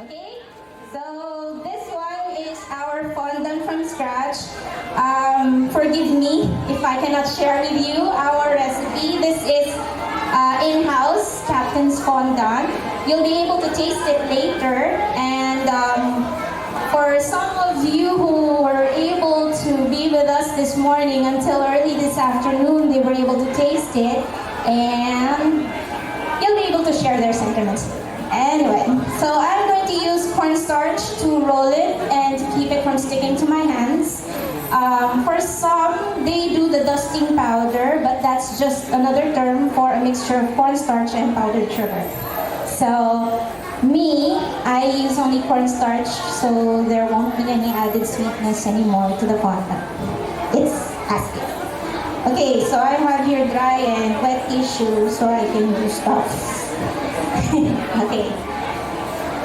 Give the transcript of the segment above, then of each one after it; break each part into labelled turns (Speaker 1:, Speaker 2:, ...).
Speaker 1: Okay, so this one is our fondant from scratch. Forgive me if I cannot share with you our recipe. This is in-house Captain's Fondant. You'll be able to taste it later. And for some of you who were able to be with us this morning until early this afternoon, they were able to taste it. And you'll be able to share their sentiments later. Anyway, so I'm going to use cornstarch to roll it and to keep it from sticking to my hands. For some, they do the dusting powder, but that's just another term for a mixture of cornstarch and powdered sugar. So me, I use only cornstarch, so there won't be any added sweetness anymore to the fondant. It's asking. Okay, so I have here dry and wet tissue so I can do stuff. Okay,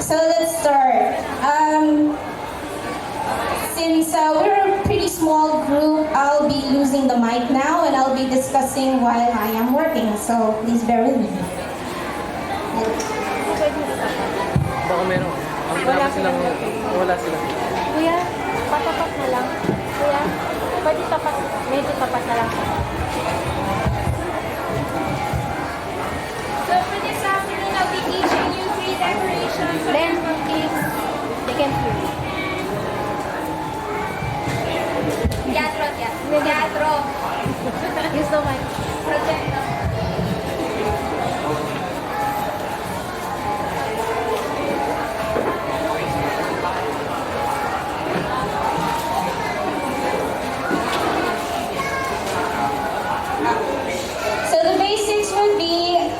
Speaker 1: so let's start. Since we're a pretty small group, I'll be losing the mic now and I'll be discussing while I am working, so please bear with me.
Speaker 2: Baka meron. Wala silang. Wala silang.
Speaker 3: Kuya, patapat na lang. Kuya, pwede tapat, medyo tapat na lang.
Speaker 1: So for this afternoon, I'll be teaching you 3 decorations of
Speaker 3: Then, please, they can hear you.
Speaker 1: Teatro.
Speaker 3: Use the mic.
Speaker 1: Projecto. So the basics would be,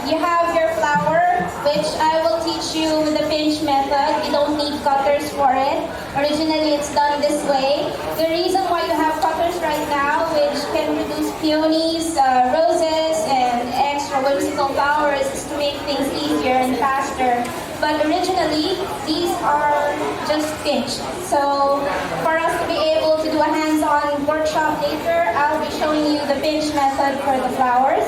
Speaker 1: you have your flour, which I will teach you with the pinch method. You don't need cutters for it. Originally, it's done this way. The reason why you have cutters right now, which can reduce peonies, roses, and extra whimsical flowers, is to make things easier and faster. But originally, these are just pinched. So for us to be able to do a hands-on workshop later, I'll be showing you the pinch method for the flowers.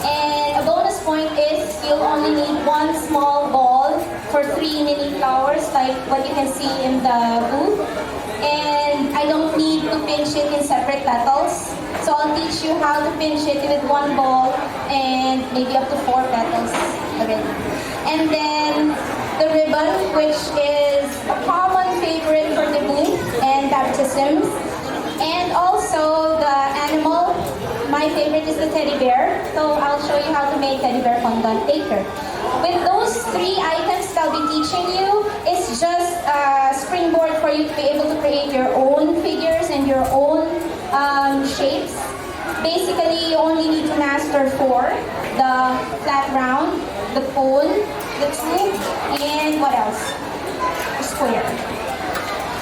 Speaker 1: And a bonus point is you'll only need 1 small ball for 3 mini flowers, like what you can see in the booth. And I don't need to pinch it in separate petals. So I'll teach you how to pinch it with 1 ball and maybe up to 4 petals already. And then the ribbon, which is a common favorite for the booth and baptisms. And also the animal. My favorite is the teddy bear, so I'll show you how to make teddy bear fondant later. With those 3 items that I'll be teaching you, it's just a springboard for you to be able to create your own figures and your own shapes. Basically, you only need to master 4. The flat round, the cone, the tube, and what else? The square.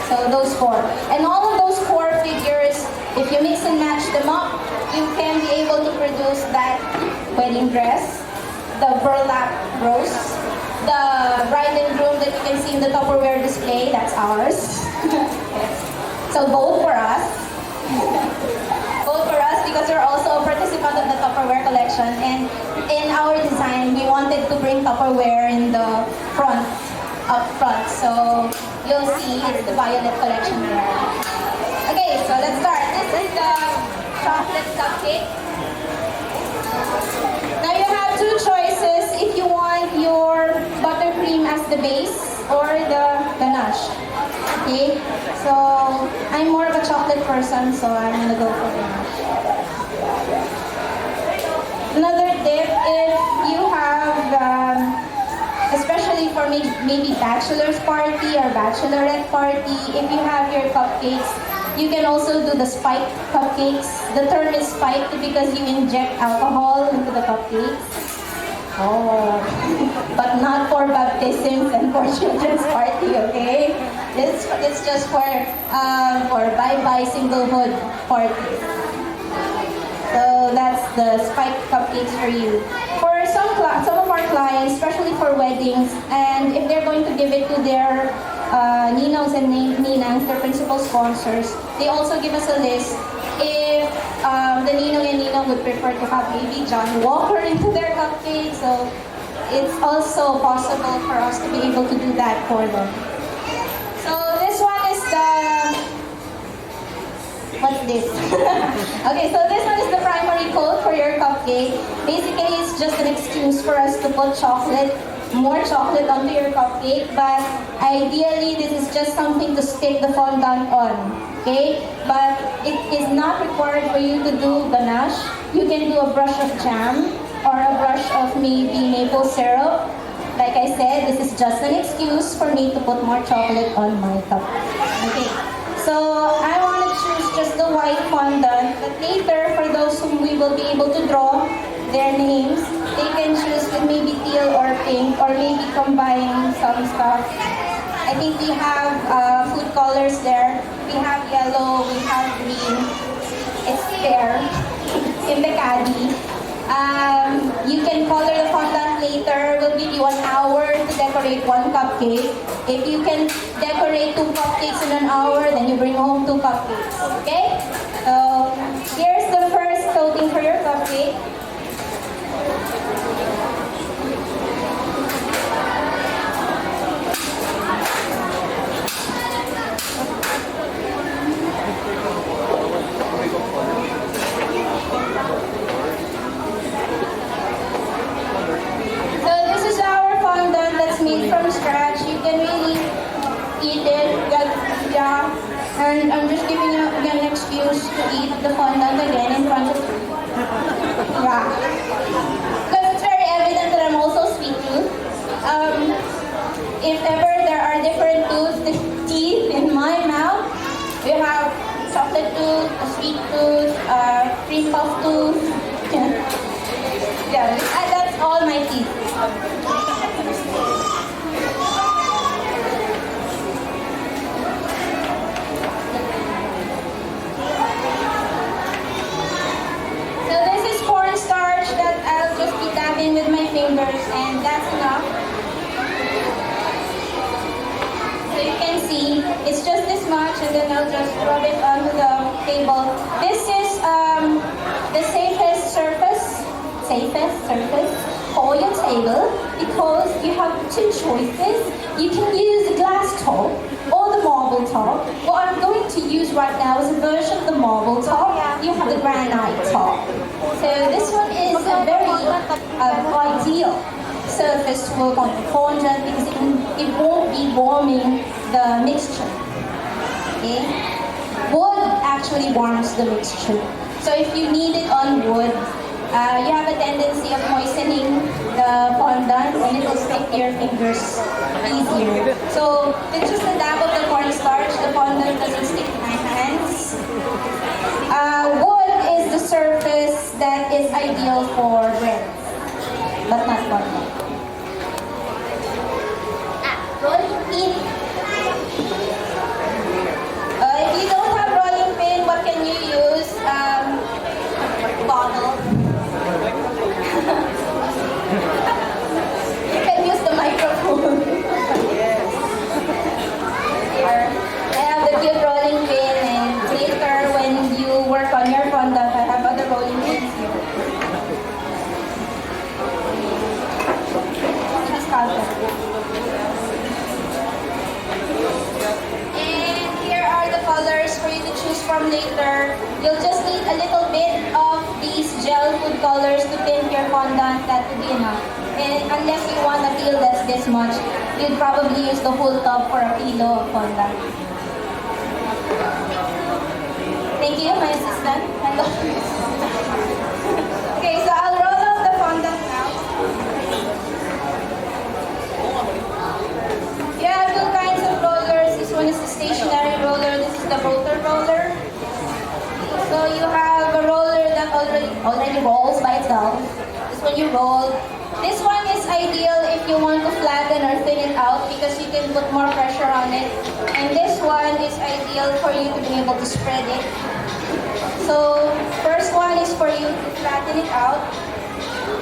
Speaker 1: So those 4. And all of those 4 figures, if you mix and match them up, you can be able to produce that wedding dress, the burlap rose, the bride and groom that you can see in the Tupperware display, that's ours. So vote for us. Vote for us because we're also a participant of the Tupperware collection. And in our design, we wanted to bring Tupperware in the front, up front. So you'll see it's the violet collection there. Okay, so let's start. This is the chocolate cupcake. Now you have 2 choices if you want your buttercream as the base or the ganache. Okay, so I'm more of a chocolate person, so I'm gonna go for ganache. Another tip, if you have, especially for maybe bachelor's party or bachelorette party, if you have your cupcakes, you can also do the spiked cupcakes. The term is spiked because you inject alcohol into the cupcakes. Oh, but not for baptisms and for children's party, okay? It's just for bye-bye singlehood parties. So that's the spiked cupcakes for you. For some of our clients, especially for weddings, and if they're going to give it to their ninongs and ninangs, their principal sponsors, they also give us a list if the ninong and ninong would prefer to have maybe John Walker into their cupcake. So it's also possible for us to be able to do that for them. So this one is the, what's this? Okay, so this one is the primary coat for your cupcake. Basically, it's just an excuse for us to put more chocolate onto your cupcake, but ideally this is just something to stick the fondant on, okay? But it is not required for you to do ganache. You can do a brush of jam or a brush of maybe maple syrup. Like I said, this is just an excuse for me to put more chocolate on my cupcake. Okay, so I want to choose just the white fondant, but later for those whom we will be able to draw their names, they can choose with maybe teal or pink, or maybe combine some stuff. I think we have food colors there. We have yellow, we have green. It's fair in the caddy. You can color the fondant later. We'll give you 1 hour to decorate 1 cupcake. If you can decorate 2 cupcakes in 1 hour, then you bring home 2 cupcakes. Okay? So here's the first coating for your cupcake. Made from scratch. You can really eat it, yeah. And I'm just giving you an excuse to eat the fondant again in front of you. Yeah. Because it's very evident that I'm also sweet tooth. If ever there are different teeth in my mouth, we have chocolate tooth, a sweet tooth, cream puff tooth. Yeah, that's all my teeth. That I'll just be dabbing with my fingers, and that's enough. So you can see, it's just this much, and then I'll just rub it onto the table. This is the safest surface for your table, because you have 2 choices. You can use the glass top or the marble top. What I'm going to use right now is a version of the marble top. You have the granite top. So this one is a very ideal surface to work on the fondant, because it won't be warming the mixture. Okay? Wood actually warms the mixture. So if you need it on wood, you have a tendency of moistening the fondant, and it will stick to your fingers easier. So it's just a dab of the cornstarch. The fondant doesn't stick to my hands. Wood is the surface that is ideal for bread, but not fondant. Rolling pin. If you don't have rolling pin, what can you use? Bottle. You can use the microphone. Here, I have the cute rolling pin, and later when you work on your fondant, I have other rolling pins here. And here are the colors for you to choose from later. You'll just need a little bit of these gel food colors to tint your fondant. That would be enough. And unless you want a peel that's this much, you'd probably use the whole tub for a kilo of fondant. Thank you, my assistant. Hello. Okay, so I'll roll out the fondant now. You have 2 kinds of rollers. This one is the stationary roller. This is the rotor roller. So you have a roller that already rolls by itself. This one you roll. This one is ideal if you want to flatten or thin it out, because you can put more pressure on it. And this one is ideal for you to be able to spread it. So first one is for you to flatten it out.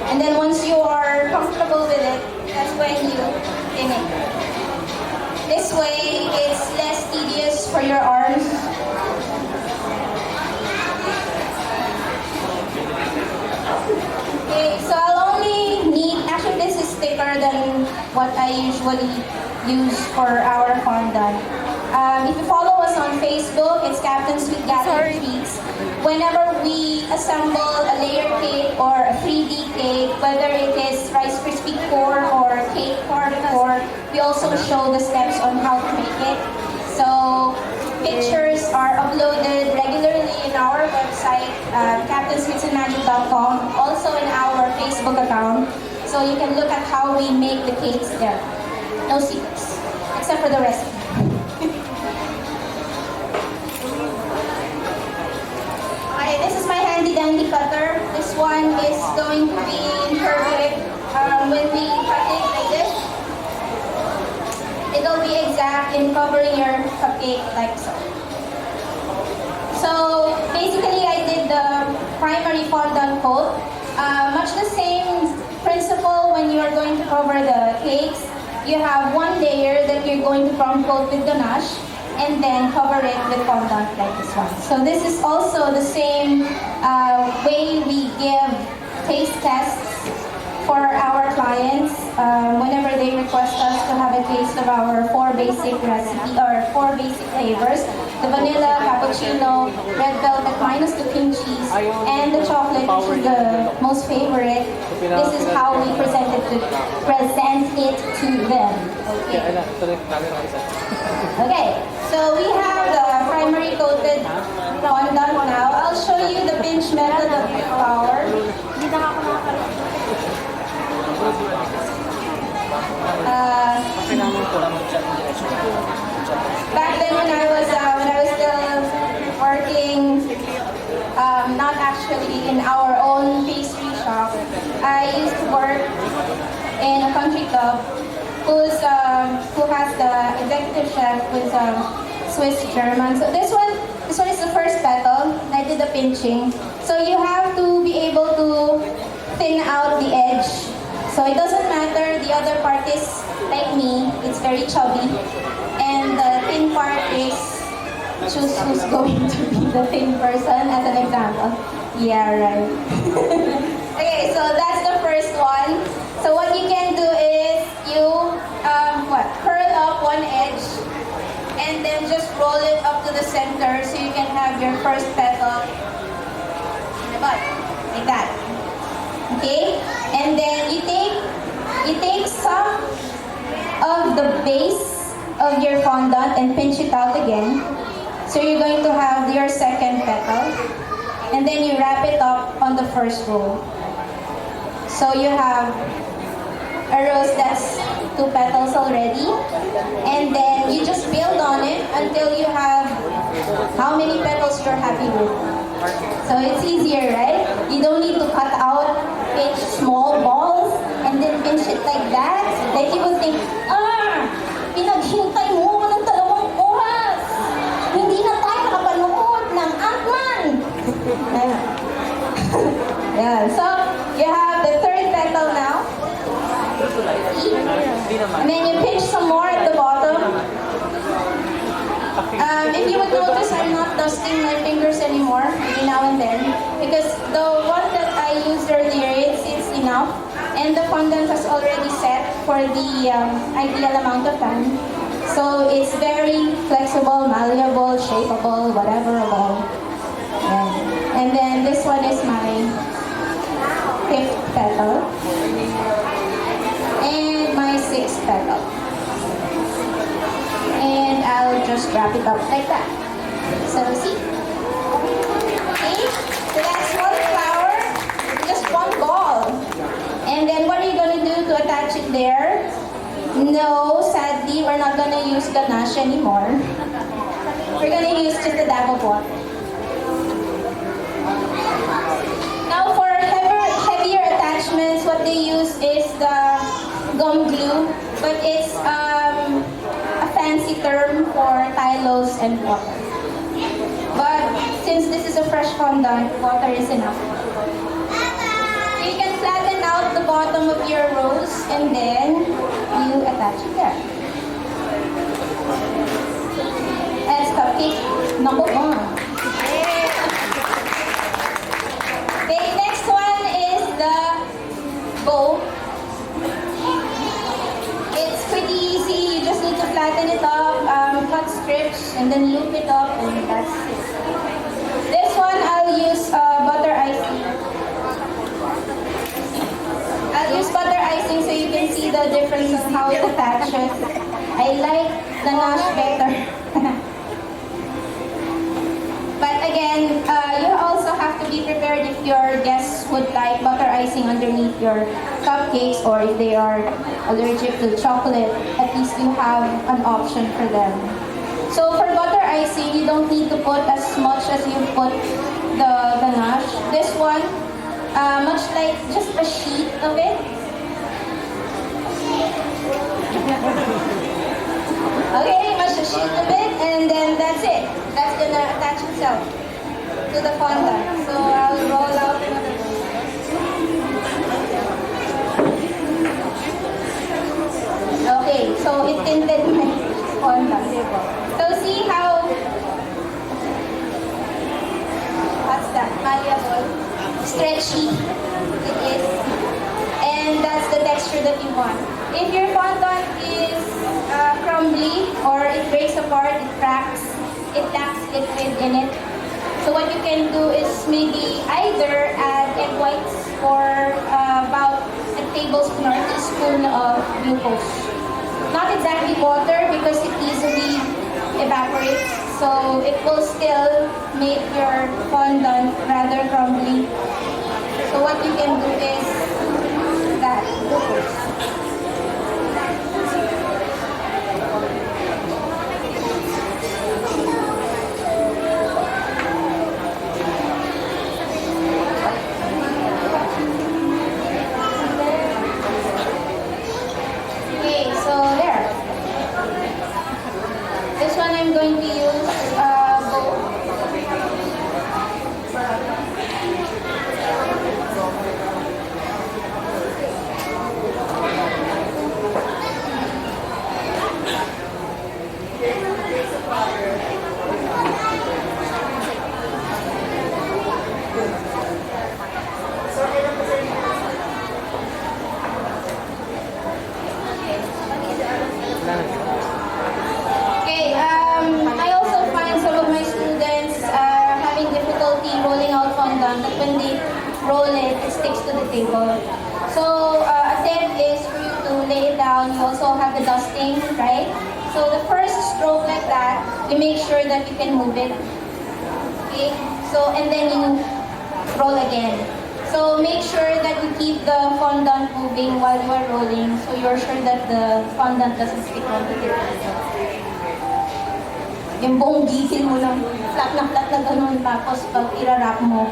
Speaker 1: And then once you are comfortable with it, that's when you thin it. This way, it's less tedious for your arms. Okay, so I'll only need, actually this is thicker what I usually use for our fondant. If you follow us on Facebook, it's Captain Sweet Gathering Treats. Whenever we assemble a layer cake or a 3D cake, whether it is Rice Krispie core or cake core, we also show the steps on how to make it. So pictures are uploaded regularly in our website, captainsweetsandmagic.com, also in our Facebook account. So you can look at how we make the cakes there. No secrets, except for the recipe. Okay, this is my handy dandy cutter. This one is going to be perfect when we cut it like this. It'll be exact in covering your cupcake like so. So basically I did the primary fondant coat. Much the same principle when you are going to cover the cakes. You have one layer that you're going to front coat with ganache and then cover it with fondant like this one. So this is also the same way we give taste tests for our clients whenever they request us to have a taste of our 4 basic flavors: the vanilla, cappuccino, red velvet minus the cream cheese, and the chocolate, which is the most favorite. This is how we present it to them. Okay, so we have the primary coated fondant now. I'll show you the pinch method of the flour.
Speaker 3: Hindi na ako nakakalit.
Speaker 1: Back then when I was still working, not actually in our own pastry shop, I used to work in a country club who has the executive chef who's Swiss German. So this one is the first petal. I did the pinching. So you have to be able to thin out the edge. So it doesn't matter, the other part is like me, it's very chubby. And the thin part is, choose who's going to be the thin person as an example. Yeah, right. Okay, so that's the first one. So what you can do is you curl up one edge and then just roll it up to the center so you can have your first petal in the butt, like that. Okay, and then you take some of the base of your fondant and pinch it out again. So you're going to have your second petal, and then you wrap it up on the first row. So you have a rose that's 2 petals already, and then you just build on it until you have how many petals you're happy with. So it's easier, right? You don't need to cut out pinch small balls and then pinch it like that. Like you would think, pinaghintay mo ng 2 oras. Hindi na tayo nakapanood ng Ant-Man. Yeah, so you have the third petal now. And then you pinch some more at the bottom. If you would notice, I'm not dusting my fingers anymore every now and then because the one that I used earlier, it's enough, and the fondant has already set for the ideal amount of time. So it's very flexible, malleable, shapeable, whateverable. Yeah. And then this one is my 5th petal and my 6th petal. And I'll just wrap it up like that. So see? Okay? So that's one flower, just one ball. And then what are you gonna do to attach it there? No, sadly, we're not gonna use ganache anymore. We're gonna use just a dab of water. Now for heavier attachments, what they use is the gum glue, but it's a fancy term for tylose and water. But since this is a fresh fondant, water is enough. You can flatten out the bottom of your rose and then you attach it there. That's cupcake number 1. The next one is the bow. strips and then loop it up and that's it. This one I'll use butter icing. I'll use butter icing so you can see the difference of how it attaches. I like the Nash better. But again, you also have to be prepared if your guests would like butter icing underneath your cupcakes, or if they are allergic to chocolate, at least you have an option for them. So for butter icing, you don't need to put as much as you put the ganache. This one, much like just a sheet of it. Okay, much a sheet of it, and then that's it. That's gonna attach itself to the fondant. So I'll roll out another one. Okay, so it tinted my fondant. So see how what's that? Malleable, stretchy it is, and that's the texture that you want. If your fondant is crumbly or it breaks apart, it cracks, it lacks liquid in it. So what you can do is maybe either add egg whites or about a tablespoon or a teaspoon of glucose. Not exactly water because it easily evaporates. So it will still make your fondant rather crumbly. So what you can do is that glucose. I'm going to use both. I also find some of my students having difficulty rolling out fondant, that when they roll it, it sticks to the table. So a tip is for you to lay it down. You also have the dusting, right? So the first stroke like that, you make sure that you can move it. Okay? So, and then you roll again. So make sure that you keep the fondant moving while you are rolling, so you're sure that the fondant doesn't stick onto the table. Yung buong gigil mo lang, flat na ganun, tapos pag irarap mo,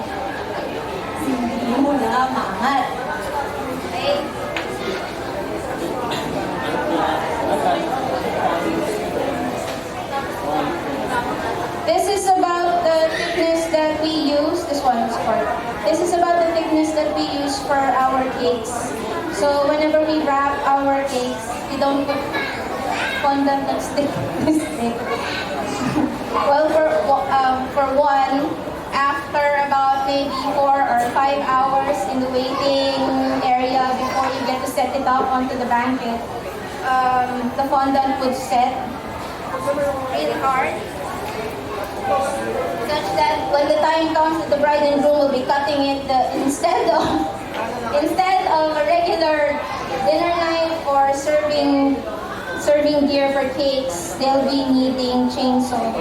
Speaker 1: hindi mo na maangat. Okay? This is about the thickness that we use. This one is part. This is about the thickness that we use for our cakes. So whenever we wrap our cakes, we don't put fondant that's thick. Well, for one, after about maybe 4 or 5 hours in the waiting area before you get to set it up onto the banquet, the fondant would set really hard, such that when the time comes, the bride and groom will be cutting it instead of a regular dinner knife or serving gear for cakes, they'll be needing chainsaw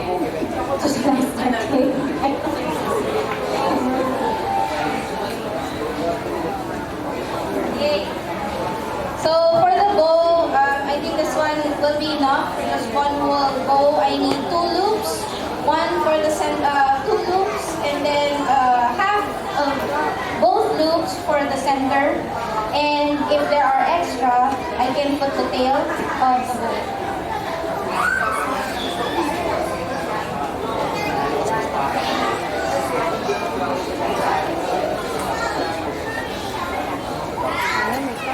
Speaker 1: to slice their cake. Okay. So for the bow, I think this one will be enough. For just one whole bow, I need 2 loops. One for the 2 loops, and then half of both loops for the center. And if there are extra, I can put the tail of the bow.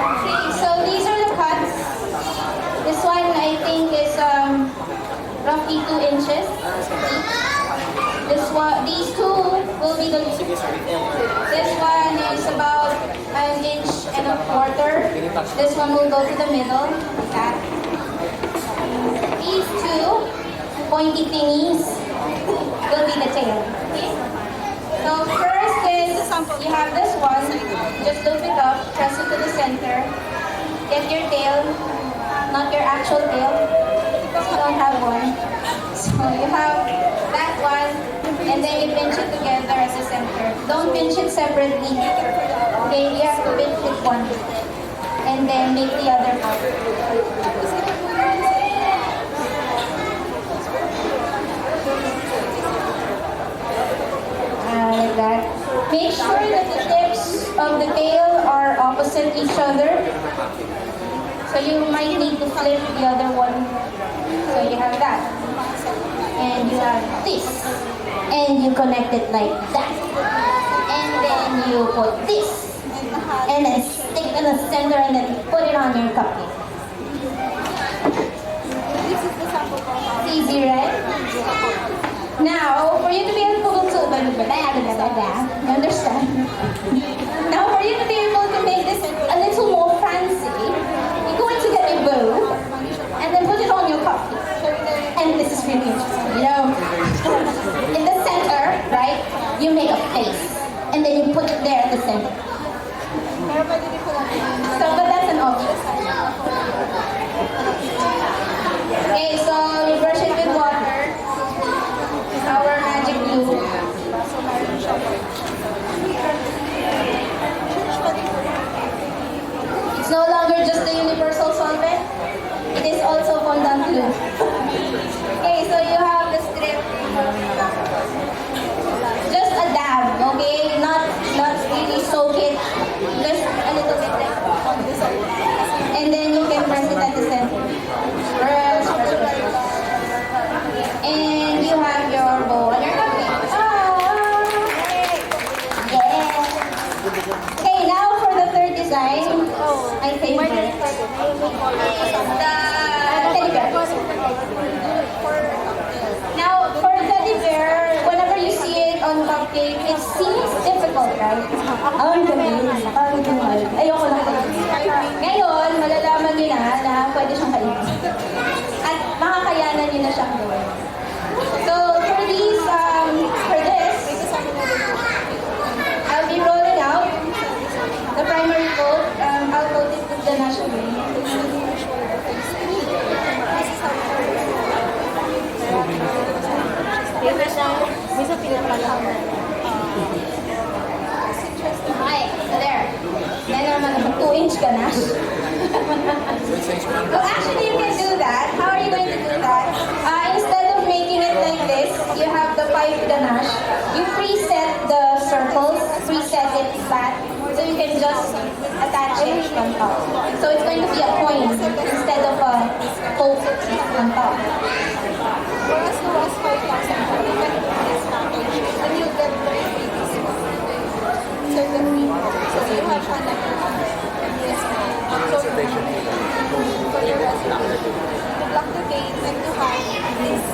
Speaker 1: Okay, so these are the cuts. This one I think is roughly 2 inches. These two will be the loops. This one is about 1.25 inches. This one will go to the middle, like that. These two pointy thingies will be the tail. Okay? So first is, you have this one, just loop it up, press it to the center, get your tail, not your actual tail, because you don't have one. So you have that one, and then you pinch it together as a center. Don't pinch it separately. Okay, you have to pinch it one, and then make the other half. Like that. Make sure that the tips of the tail are opposite each other. So you might need to flip the other one. So you have that. And you have this. And you connect it like that. And then you put this. And then stick in the center and then put it on your cupcake. It's easy, right? Now, for you to be able to, you understand? Now, for you to be able to make this a little more fancy, you're going to get a bow and then put it on your cupcake. And this is really interesting, you know? In the center, right, you make a face and then you put it there at the center. So, but that's an option. Okay, so you brush it with water. Our magic glue. It's no longer just the universal solvent. It is also fondant glue. Okay, so you have the strip. Just a dab, okay? Not really soak it. Just a little bit like and then you can press it at the center. Press. And you have your bowl on your cupcake. Yeah. Okay, now for the third design, I favorite the teddy bear. Now, for teddy bear, whenever you see it on cupcake, it seems difficult, right? Ang galing, ang galing. Ayoko lang. Ngayon, malalaman nyo na pwede siyang kainin. At makakayanan nyo na siyang gawin. So for these, for this, I'll be rolling out the primary coat. I'll coat it with ganache again. Okay, so there. Yan naman ang 2-inch ganache. So actually, you can do that. How are you going to do that? Instead of making it like this, you have the pipe ganache. You preset the circles, preset it flat, so you can just attach it on top. So it's going to be a point instead of a hook on top.
Speaker 3: Whereas the was 5,000, you can do this package and you get the freebies certain people. So you have another for your husband to block the gate and to have this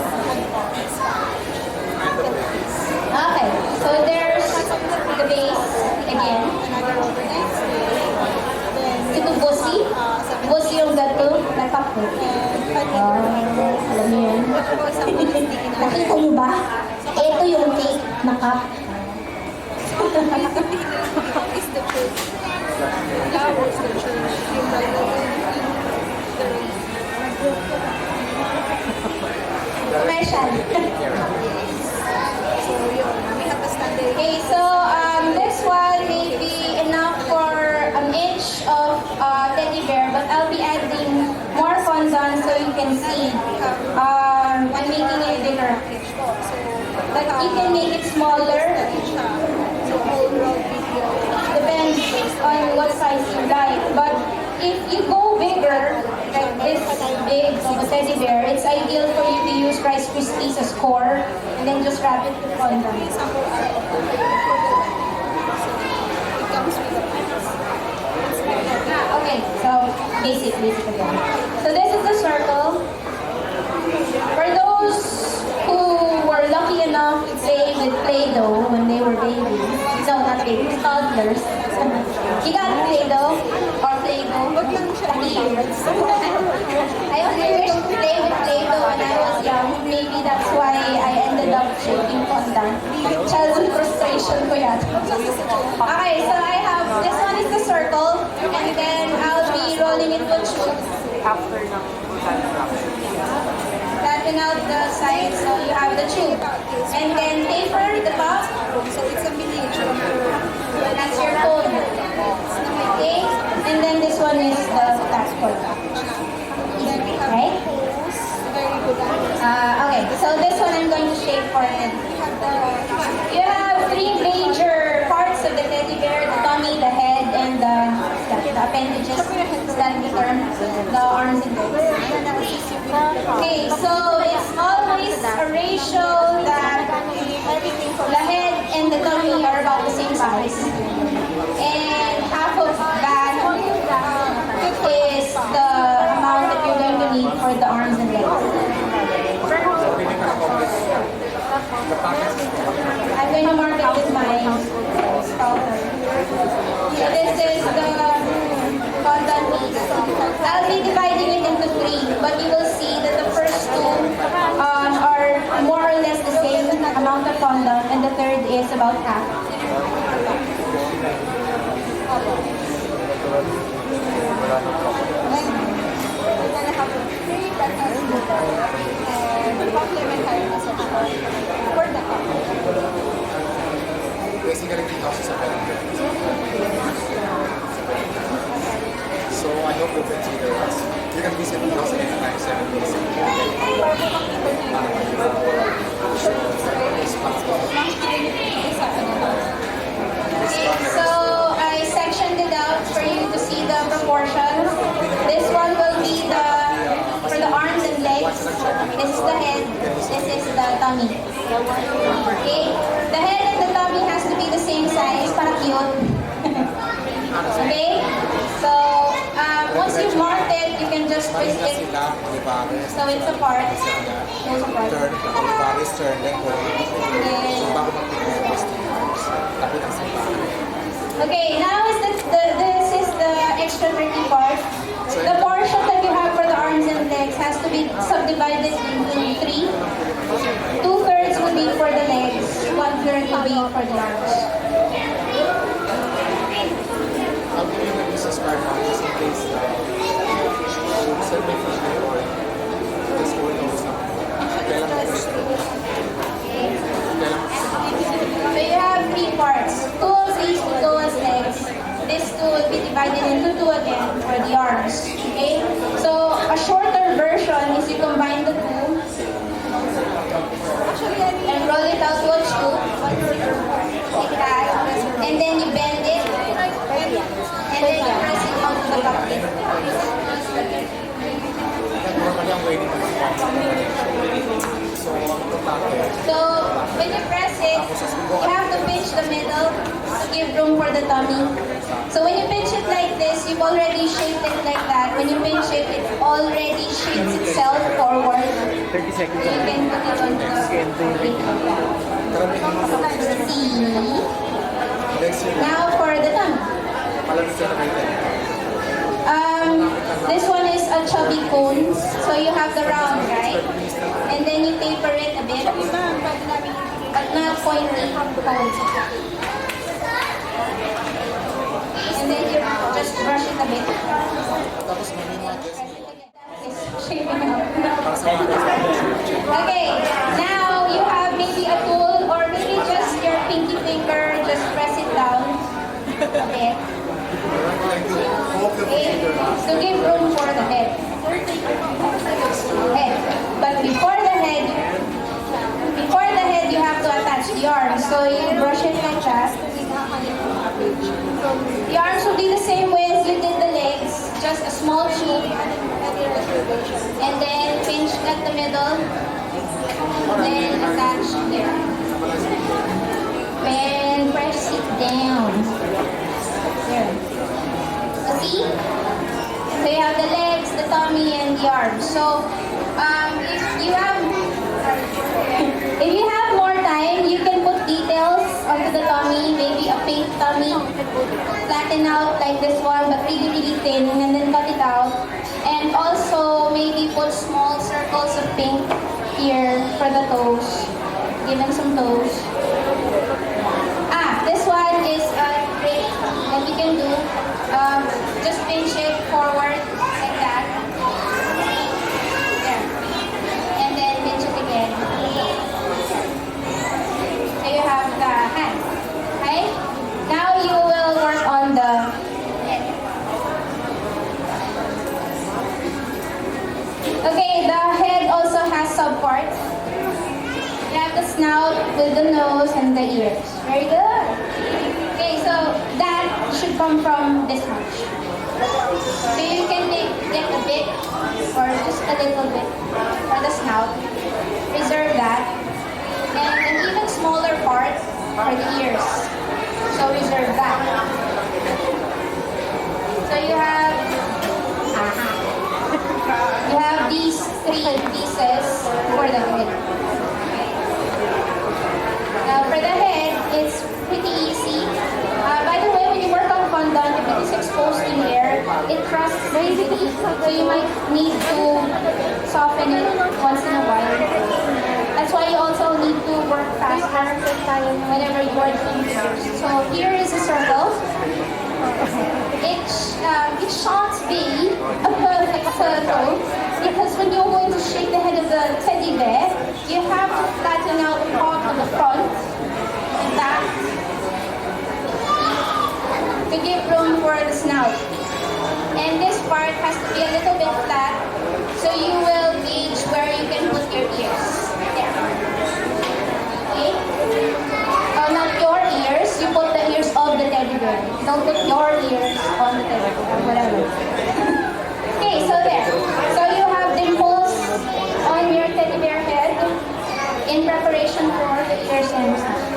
Speaker 1: Okay, so there's the base again.
Speaker 3: another overnight stay. Then
Speaker 1: Ito bossy. Bossy yung gato na kapo. Alam niyo yun. Nakita niyo ba? Ito yung cake na cup.
Speaker 3: is the church. Flowers, the church. Yung bridal the race.
Speaker 1: Commercial.
Speaker 3: So yun, we have a standard.
Speaker 1: Okay, so this one may be enough for an inch of teddy bear, but I'll be adding more fondant so you can see. I'm making it bigger. But you can make it smaller.
Speaker 3: So overall video.
Speaker 1: Depends on what size you like. But if you go bigger, like this big of a teddy bear, it's ideal for you to use Rice Krispies as core and then just wrap it with fondant.
Speaker 3: Example, it comes with a pants.
Speaker 1: Okay, so basic again. So this is the circle. For those who were lucky enough to play with Play-Doh when they were babies, no, not babies, toddlers. You got Play-Doh or Play-Doh? I only wish to play with Play-Doh when I was young. Maybe
Speaker 2: after ng
Speaker 1: Flatten out the sides so you have the tube. And then taper the top.
Speaker 3: So it's a miniature of your
Speaker 1: That's your phone. Okay? And then this one is the passport.
Speaker 3: then we have
Speaker 1: Right?
Speaker 3: hose. Very good at
Speaker 1: Okay, so this one I'm going to shape for it. You have three major parts of the teddy bear: the tummy, the head, and the appendages. Is that the term? The arms and legs. Okay, so it's always a ratio that the head and the tummy are about the same size. And half of that is the amount that you're going to need for the arms and legs. I'm going to mark it with my scalpel. So this is the fondant piece. I'll be dividing it into three, but you will see that the first two are more or less the same amount of fondant, and the third is about half.
Speaker 3: We're gonna have three breakfast and complimentary massage for the couple.
Speaker 4: Basically, the house is a very good. So I hope you consider us. You can visit the house anytime, 7 days.
Speaker 1: So I sectioned it out for you to see the proportions. This one will be for the arms and legs. This is the head. This is the tummy. Okay? The head and the tummy has to be the same size para cute. Okay? So once you've marked it, you can just twist it so it's apart. Goes apart.
Speaker 4: Turn, Olivares, turn, then go.
Speaker 1: Yes.
Speaker 4: So bago mag-twist, tapos ang simbahan.
Speaker 1: Okay, now this is the extra tricky part. The portion that you have for the arms and legs has to be subdivided into three. 2/3 will be for the legs, 1/3 will be for the arms.
Speaker 4: I'll give you the business card now, just in case send me from my or just go and kailan mo gusto.
Speaker 1: So you have three parts. Two of these will go as legs. This two will be divided into two again for the arms. Okay? So a shorter version is you combine the two and roll it out to a tube like that. And then you bend it and then you press it onto the cupcake.
Speaker 4: Normally ang waiting ko so ang importante
Speaker 1: So when you press it, you have to pinch the middle to give room for the tummy. So when you pinch it like this, you've already shaped it like that. When you pinch it, it already shapes itself forward.
Speaker 2: 30 seconds
Speaker 1: So you can put it on the cupcake. See?
Speaker 4: next year
Speaker 1: Now for the tummy.
Speaker 4: palagi siya na
Speaker 1: This one is a chubby cone. So you have the round, right? And then you taper it a bit, but not pointy cones. And then you just brush it a bit.
Speaker 4: tapos may mga guest
Speaker 1: It's shaping up.
Speaker 4: para sa mga guest
Speaker 1: Okay, now you have maybe a tool or maybe just your pinky finger, just press it down a bit. Okay, to give room for the head. But before the head, you have to attach the arms. So you brush it like that. The arms will be the same way as you did the legs, just a small tube. And then pinch at the middle. Then attach here. And press it down. There. See? So you have the legs, the tummy, and the arms. So if you have more time, you can put details onto the tummy, maybe a pink tummy, flatten out like this one, but really, really thin, and then cut it out. And also maybe put small circles of pink here for the toes. Give them some toes. This one is a trick that you can do. Just pinch it forward like that. subparts. You have the snout with the nose and the ears. Very good. Okay, so that should come from this much. So you can get a bit or just a little bit for the snout. Reserve that. And an even smaller part for the ears. So reserve that. So you have these 3 pieces for the head. Now for the head, it's pretty easy. By the way, when you work on fondant, if it is exposed in air, it crusts easily. So you might need to soften it once in a while. That's why you also need to work faster whenever you are doing this. So here is a circle. It shan't be a perfect circle because when you're going to shape the head of the teddy bear, you have to flatten out the part of the front and back to give room for the snout. And this part has to be a little bit flat so you will gauge where you can put your ears. There. Okay? Not your ears, you put the ears of the teddy bear. Don't put your ears on the teddy bear, whatever. Okay, so there. So you have dimples on your teddy bear head in preparation for the ears and snout.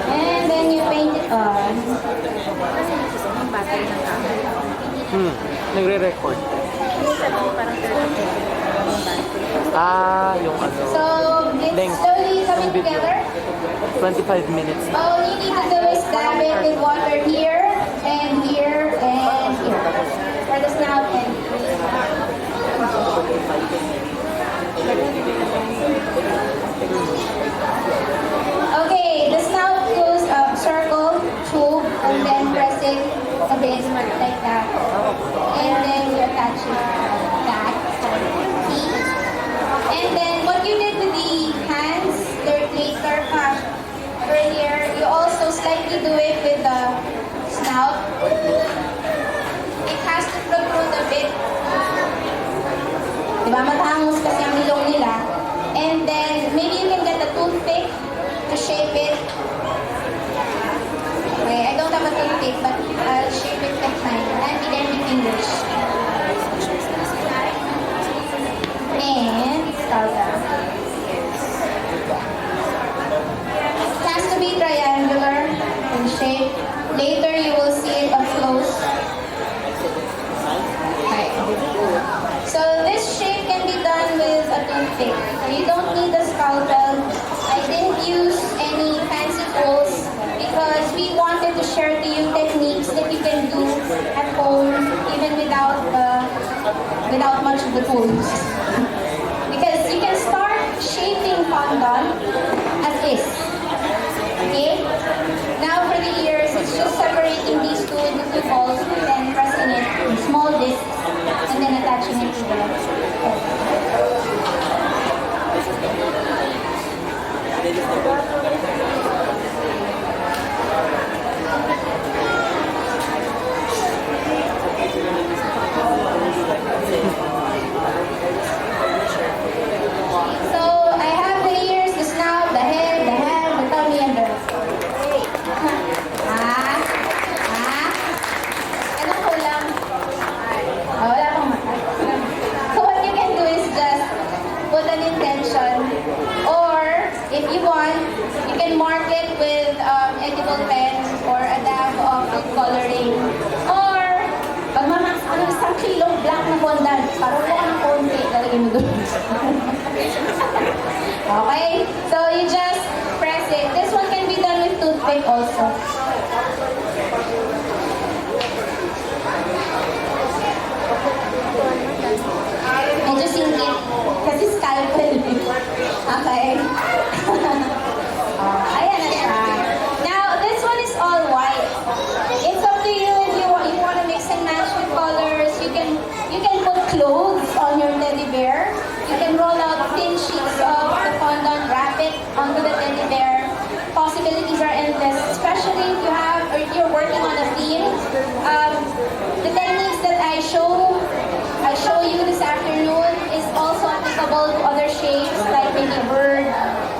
Speaker 1: And then you paint it on.
Speaker 2: Nagre-record. Yung ano.
Speaker 1: So it's
Speaker 2: Length
Speaker 1: slowly
Speaker 2: ng
Speaker 1: coming
Speaker 2: video.
Speaker 1: together.
Speaker 2: 25 minutes.
Speaker 1: All you need to do is dab it with water here and here and here. For the snout and okay, the snout goes up, circle, tube, and then press it a bit like that. And then you attach it back. See? And then what you did with the hands later earlier, you also slightly do it with the snout. It has to protrude a bit. Diba? Maghangos kasi ang ilong nila. And then maybe you can get a toothpick to shape it. Okay, I don't have a toothpick, but I'll shape it with my handy fingers. And start down. It has to be triangular in shape. Later you will see it up close. Okay. So this shape can be done with a toothpick. So you don't need a scalpel. I didn't use any fancy tools because we wanted to share to you techniques that you can do at home even without much of the tools. Because you can start shaping fondant as is. Okay? Now for the ears, it's just separating these two balls and then pressing it in small discs and then attaching it to the head. So I have the ears, the snout, the head, the tummy, and the mold to other shapes, like maybe a bird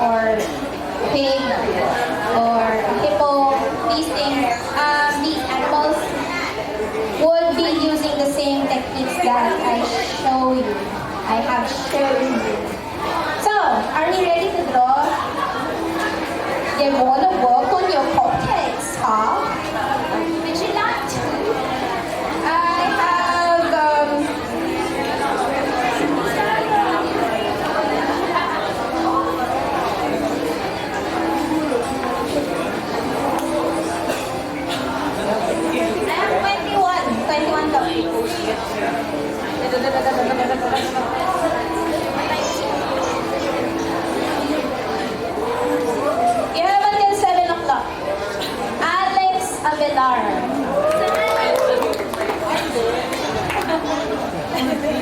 Speaker 1: or pig or a hippo. These animals would be using the same techniques that I have shown you. So, are we ready to draw? You wanna work on your cupcakes, huh? Would you like to? I have I have 21 You have until 7 o'clock. Alex Avelar.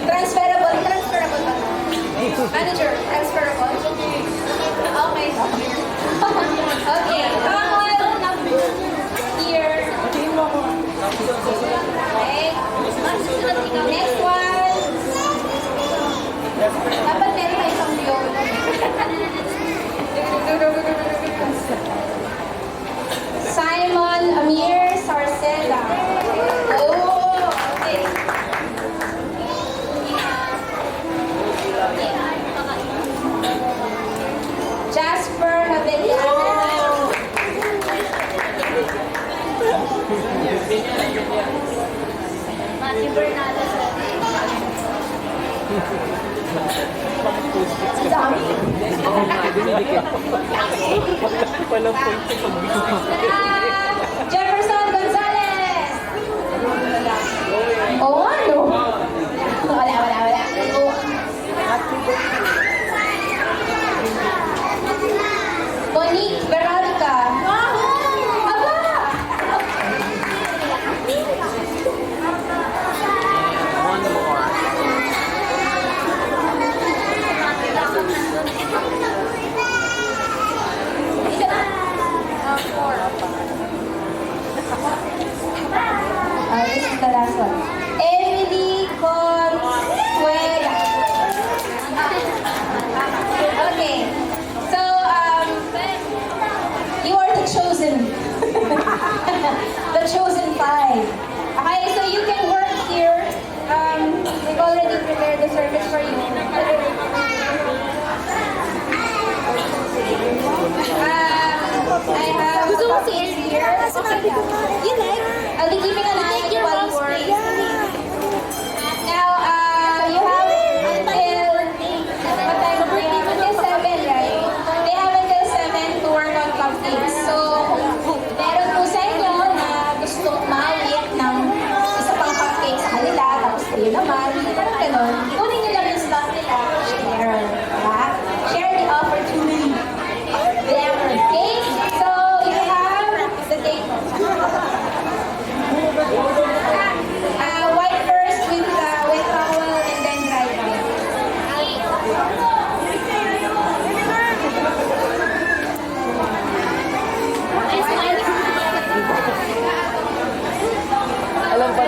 Speaker 1: Transferable. Manager, transferable. Okay. Okay, come on. Here. Okay. Next one. Dapat meron na isang view. Simon Amir Sarceda. Oh, okay. Jasper Havellano. Matthew Bernardo. Dami.
Speaker 2: Walang point sa
Speaker 1: Jefferson Gonzalez. Oh, ano? Wala. Oh. Monique Veronica. Aba!
Speaker 2: one more.
Speaker 1: This is the last one. Emily Consuela. Okay. So, you are the chosen. The chosen five. Okay, so you can work here. We've already prepared the service for you. I have a copy here.
Speaker 3: You like?
Speaker 1: I'll be keeping an eye on you while you work. Now, you have until, what time do you have? Until 7, right? They have until 7 to work on cupcakes. So, meron po sa inyo na gustong mawit ng isa pang cupcake sa kanila, tapos kayo naman, parang ganun. Kunin nyo lang yung stuff nila, share. Diba? Share the opportunity. Okay? So, you have the date. White first with wet towel and then dry towel.
Speaker 2: Alam pa